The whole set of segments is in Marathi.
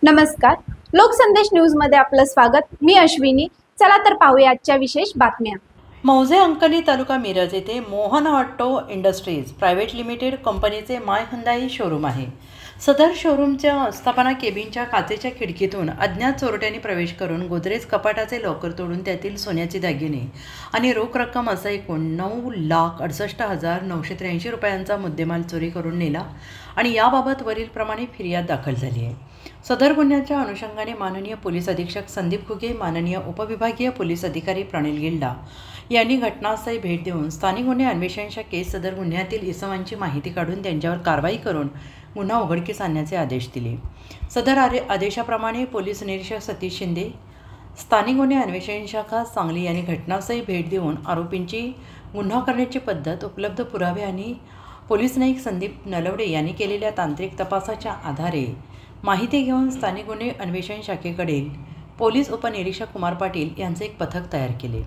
नमस्कार, लोकसंदेश न्यूज मध्ये आपलं स्वागत। मी अश्विनी। चला तर पाहूया आजच्या विशेष बातम्या। मौजे अंकली तालुका मिरज येथे Mohan auto industries private limited कंपनीचे माय हुंदाई शोरूम आहे। सदर शोरूमच्या आस्थापना केबिनच्या काचेच्या खिडकीतून अज्ञात चोरट्यांनी प्रवेश करून गोदरेज कपाटाचे लॉकर तोडून त्यातील सोन्याचे दागिने आणि रोख रक्कम असा एकूण 9,68,983 रुपयांचा मुद्देमाल चोरी करून नेला आणि याबाबत वरीलप्रमाणे फिर्याद दाखल झाली आहे। सदर गुन्ह्याच्या अनुषंगाने माननीय पोलीस अधीक्षक संदीप घुगे, माननीय उपविभागीय पोलीस अधिकारी प्रणिल गिल्डा यांनी घटनास्थळी भेट देऊन स्थानिक गुन्हे अन्वेषण शाखेत सदर गुन्ह्यातील इसमांची माहिती काढून त्यांच्यावर कारवाई करून गुन्हा उघडकीस आणण्याचे आदेश दिले। सदर आदेशाप्रमाणे पोलीस निरीक्षक सतीश शिंदे, स्थानिक गुन्हे अन्वेषण शाखा सांगली यांनी घटनास्थळी भेट देऊन आरोपींची गुन्हा करण्याची पद्धत, उपलब्ध पुरावे आणि पोलीस नाईक संदीप नलवडे यांनी केलेल्या तांत्रिक तपासाच्या आधारे माहिती घेऊन स्थानिक गुन्हे अन्वेषण शाखेकडील पोलीस उपनिरीक्षक कुमार पाटील यांचे एक पथक तयार केले।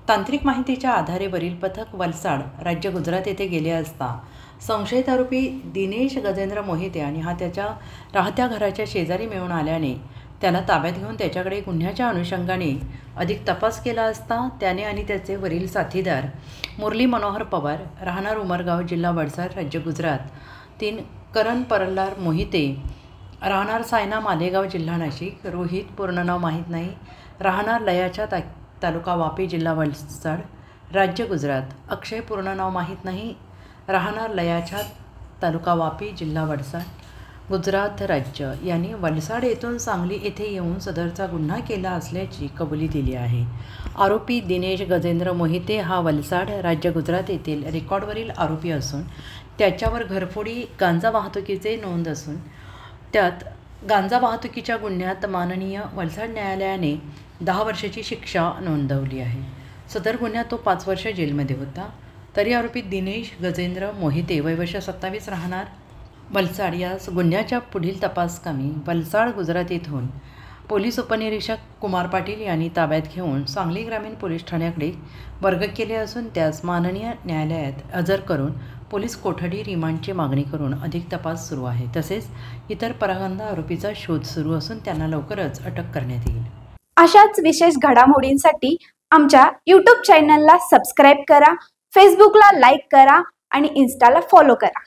तांत्रिक माहितीच्या आधारे वरील पथक वलसाड, राज्य गुजरात येथे गेले असता संशयित आरोपी दिनेश गजेंद्र मोहिते आणि हा त्याच्या राहत्या घराच्या शेजारी मिळून आल्याने त्याला ताब्यात घेऊन त्याच्याकडे गुन्ह्याच्या अनुषंगाने अधिक तपास केला असता त्याने आणि त्याचे वरील साथीदार मुरली मनोहर पवार, राहणार उमरगाव, जिल्हा वलसाड, राज्य गुजरात, 3 करण परल्लार मोहिते, राहणार सायना मालेगाव, जिल्हा नाशिक, रोहित पूर्ण नाव माहीत नाही, राहणार लयाच्या तालुका वापी, जिल्हा वलसाड, राज्य गुजरात, अक्षय पूर्ण नाव माहीत नाही, राहणार लयाच्या तालुका वापी, जिल्हा वलसाड, गुजरात राज्य यांनी वलसाड येथून सांगली येथे येऊन सदरचा गुन्हा केला असल्याची कबुली दिली आहे। आरोपी दिनेश गजेंद्र मोहिते हा वलसाड, राज्य गुजरात येथील रेकॉर्डवरील आरोपी असून त्याच्यावर घरफोडी गांजा वाहतुकीचे नोंद असून त्यात गांजा वाहतुकीच्या गुन्ह्यात माननीय वलसाड न्यायालयाने 10 वर्षाची शिक्षा नोंदवली आहे। सदर गुन्ह्यात तो 5 वर्ष जेलमध्ये होता। तरी आरोपी दिनेश गजेंद्र मोहिते वय वर्ष 27 राहणार वलसाड यास गुन्ह्याच्या पुढील तपासकामी वलसाड गुजरात येथून पोलीस उपनिरीक्षक कुमार पाटील यांनी ताब्यात घेऊन सांगली ग्रामीण पोलीस ठाण्याकडे वर्ग केले असून त्यास माननीय न्यायालयात हजर करून पोलीस कोठडी रिमांडची मागणी करून अधिक तपास सुरू आहे। तसेच इतर परगंदा आरोपीचा शोध सुरू असून त्यांना लवकरच अटक करण्यात येईल। अशाच विशेष घडामोडींसाठी आमच्या YouTube चॅनलला सबस्क्राइब करा, फेसबुकला लाईक करा आणि इन्स्टाला फॉलो करा।